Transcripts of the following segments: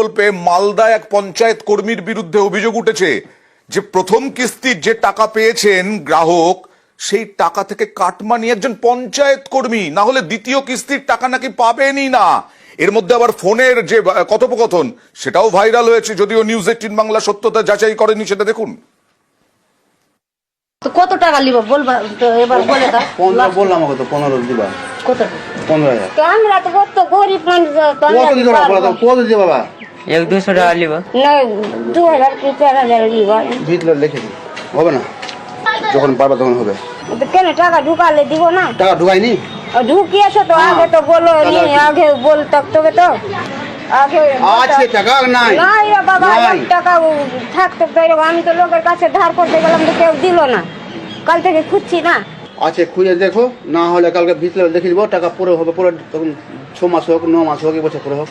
প্রকল্পে মালদা এক পঞ্চায়েত কর্মীর বিরুদ্ধে অভিযোগ উঠেছে যে প্রথম কিস্তির যে টাকা পেয়েছেন গ্রাহক, সেই টাকা থেকে কাটমানি একজন পঞ্চায়েত কর্মী, না হলে দ্বিতীয় কিস্তির টাকা নাকি পাবেনই না। এর মধ্যে আবার ফোনের যে কথোপকথন সেটাও ভাইরাল হয়েছে, যদিও নিউজ 18 বাংলা সত্যতা যাচাই করেনি, সেটা দেখুন। কত টাকা লিব বলবা তো, এবার বলে দাও। 15 বললাম, আমাকে তো 15 দিবা। কত? 15,000। তো আমরা তো কত গরিব মানুষ, তো কত দিবা বলা তো, কত দিবা বাবা? 100-200 টাকা লিব না, 2000 কি 4000 লিব। ভিতরে লিখে দিই, হবে না? যখন পারবা তখন হবে। তো কেন টাকা ঢুকালে দিব না? টাকা ঢুকাইনি, ঢুকিয়েছো তো, আগে তো বলো নি, আগে বলতে তবে তো আগে আছে টাকা নাই। নাই রে বাবা, নাই। 1 টাকা থাকতো তো। আমি তো লোকের কাছে ধার করতে গেলাম তো কেউ দিল না, কাল থেকে খুঁজছি না। আছে, খুঁজে দেখো, না হলে কালকে ভিতরে লিখে দিব। টাকা পুরো হবে, পুরো তখন 6 মাস হোক, 9 মাস হোক, 1 বছর পুরো হোক।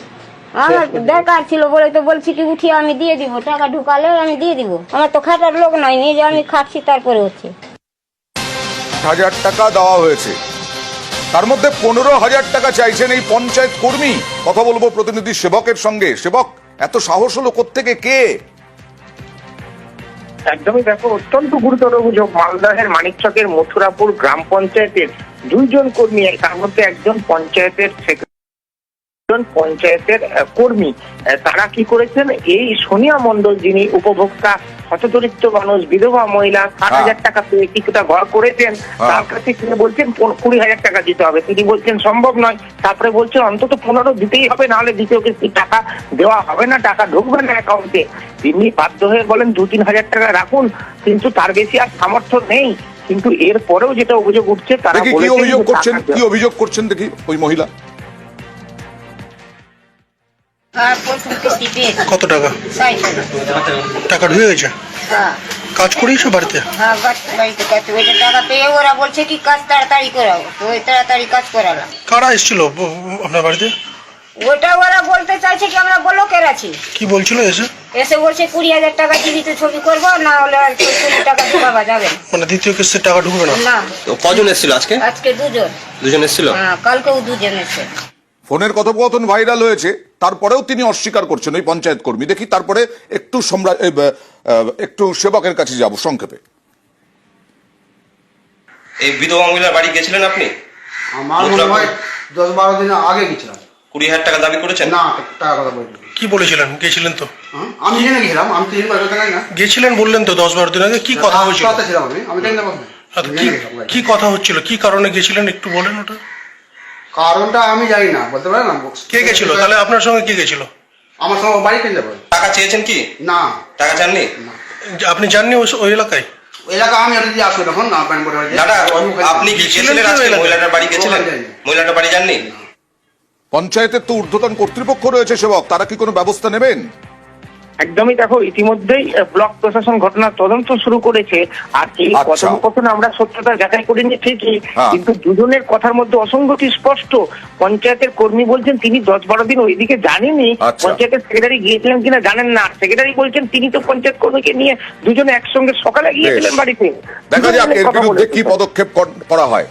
আমার দরকার ছিল বলে তো বলছি কি উঠিয়ে আমি দিয়ে দিব, টাকা ঢুকালে আমি দিয়ে দিব। আমার তো খাটার লোক নাই, নিজে আমি খাচ্ছি তারপরে হচ্ছে। 1000 টাকা দেওয়া হয়েছে, তার মধ্যে 15,000 টাকা চাইছেন এই পঞ্চায়েত কর্মী। কথা বলবো প্রতিনিধি সেবকের সঙ্গে। সেবক, এত সাহস হলো কোত্থেকে, কে? একদমই দেখো, অত্যন্ত গুরুতর অভিযোগ। মালদহের মানিকচকের মথুরাপুর গ্রাম পঞ্চায়েতের 2 জন কর্মী, তার মধ্যে একজন পঞ্চায়েতের কর্মী, তারা কি করেছেন, এই সোনিয়া মণ্ডল যিনি উপভোক্তা, হতদরিদ্র মানুষ, বিধবা মহিলা, 60,000 টাকা পেয়ে কিছুটা ঘর করেছেন, তার কাছে তিনি বলছেন 20,000 টাকা দিতে হবে। তিনি বলছেন সম্ভব নয়, তারপরে বলছেন অন্তত 15 দিতেই হবে, নাহলে দ্বিতীয় কিস্তির টাকা দেওয়া হবে না, টাকা ঢুকবে না অ্যাকাউন্টে। তিনি বাধ্য হয়ে বলেন 2-3 হাজার টাকা রাখুন, কিন্তু তার বেশি আর সামর্থ্য নেই। কিন্তু এর পরেও যেটা অভিযোগ উঠছে, তারা দেখি কি অভিযোগ করছেন, কি অভিযোগ করছেন দেখি ওই মহিলা। কত টাকা? 60,000 টাকা ঢুকে গেছে? হ্যাঁ কাজ করিয়েছো বাড়িতে? হ্যাঁ, বাড়িতে কাজ, ওইটা টাকা পেয়ে ওরা বলছে কি কাজ তাড়াতাড়ি করাবো, তো ওই তাড়াতাড়ি কাজ করালাম। কারা এসেছিল আপনার বাড়িতে? ওটা ওরা বলতে চাইছে কি আমরা ব্লকের আছি। কি বলছিল এসে? এসে বলছে 20,000 টাকা টিভিতে ছবি করবো, না হলে আর 20 টাকা ঢুকাবা যাবে মানে দ্বিতীয় কিস্তির টাকা ঢুকবে না? না। তো কজন এসেছিল আজকে? আজকে 2 জন। 2 জন এসেছিল? হ্যাঁ, কালকেও 2 জন এসে। ফোনের কথোপকথন ভাইরাল হয়েছে, তারপরেও তিনি অস্বীকার করছেন ওই পঞ্চায়েত কর্মী। দেখি তারপরে একটু সেবকের কাছে যাব সংক্ষেপে। এই বিধবা মহিলার বাড়ি গেছিলেন আপনি? আমার মনে হয় 10-12 দিন আগে গেছিলাম। 20,000 টাকা দাবি করেছেন? না, টাকা কথা বলি। কি বলেছিলেন? গেছিলেন তো? আমি জেনে গেছিলাম, আমি তো এই কথা জানি না। গেছিলেন বললেন তো 10-12 দিন আগে। কি কথা হয়েছিল? সাথে ছিলাম আমি জানি না কথা। আচ্ছা, কি কথা হচ্ছিল, কি কারণে গেছিলেন একটু বলেন ওটা। কারণটা আমি জানি না, বলতে পারেন না। কে গেছিল তাহলে? আপনার সঙ্গে কে গেছিল? আমার সঙ্গে বাড়ি কেন যাবো? টাকা চেয়েছেন কি? না, টাকা চাননি? আপনি জাননি ওই এলাকায়? ওই এলাকা আমি যদি আসবো তখন না প্যান করে দাদা, আপনি কি গেছিলেন আজকে মহিলাটার বাড়ি গেছিলেন? মহিলাটার বাড়ি যাননি? পঞ্চায়েতের তো ঊর্ধ্বতন কর্তৃপক্ষ রয়েছে সেবক, তারা কি কোনো ব্যবস্থা নেবেন? একদমই দেখো, ইতিমধ্যেই ব্লক প্রশাসন ঘটনার তদন্ত শুরু করেছে। আর এই কথোপকথন আমরা সত্যতা যাচাই করিনি ঠিকই, কিন্তু দুজনের কথার মধ্যে অসঙ্গতি স্পষ্ট। পঞ্চায়েতের কর্মী বলছেন তিনি 10-12 দিন ওইদিকে জানেননি, পঞ্চায়েতের সেক্রেটারি গিয়েছিলেন কিনা জানেন না। সেক্রেটারি বলছেন তিনি তো পঞ্চায়েত কর্মীকে নিয়ে দুজনে একসঙ্গে সকালে গিয়েছিলেন বাড়িতে। দেখা যাক এর বিরুদ্ধে কি পদক্ষেপ করা হয়।